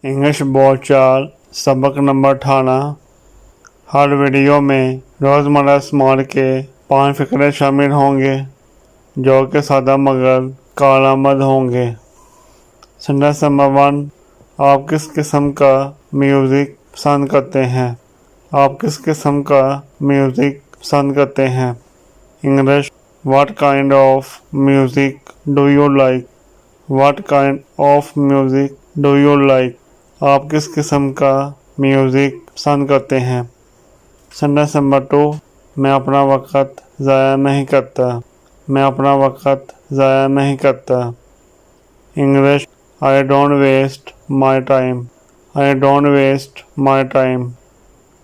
English बोलचाल सबक number 18। हर video में रोज़मर्रा इस्तेमाल के 5 फ़िक्रे शामिल होंगे जो कि सादा मगर कारआमद होंगे। सेंटेंस नंबर 1, आप किस किस्म का म्यूज़िक पसंद करते हैं? आप किस किस्म का म्यूज़िक पसंद करते हैं? English, what kind of music do you like? What kind of music do you like? आप किस किस्म का म्यूज़िक पसंद करते हैं? सेंटेंस नंबर 2, मैं अपना वक़्त ज़ाया नहीं करता। मैं अपना वक़्त ज़ाया नहीं करता। English, I don't waste my time. I don't waste my time.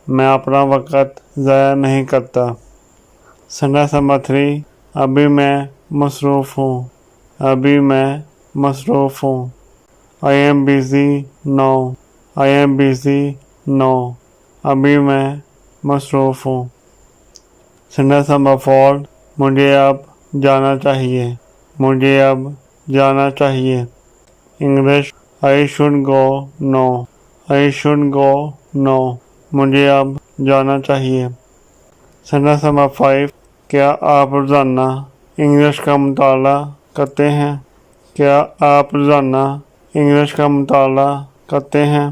मैं अपना वक़्त ज़ाया नहीं करता। सेंटेंस नंबर 3, अभी मैं मसरूफ़ हूँ। अभी मैं मसरूफ़ हूँ। I am busy now. I am busy now. अभी मैं मसरूफ़ हूँ। सेंटेंस नंबर 4, मुझे अब जाना चाहिए। मुझे अब जाना चाहिए। English, I should go no. I should go no. मुझे अब जाना चाहिए। सेंटेंस नंबर 5, क्या आप रोज़ाना इंग्लिश का मुताला करते हैं? क्या आप रोज़ाना इंग्लिश का मुताला करते हैं?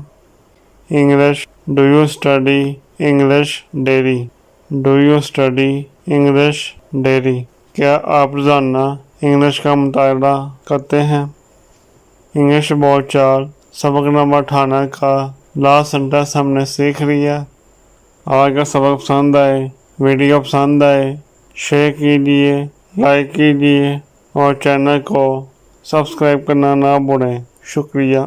English, do you study English daily? Do you study English daily? क्या आप रोज़ाना इंग्लिश का मुताला करते हैं? इंग्लिश बोलचाल सबक नंबर 18 का लास्ट सेंटेंस हमने सीख लिया। आज का सबक पसंद आए, वीडियो पसंद आए, शेयर कीजिए, लाइक कीजिए और चैनल को सब्सक्राइब करना ना भूलें। शुक्रिया।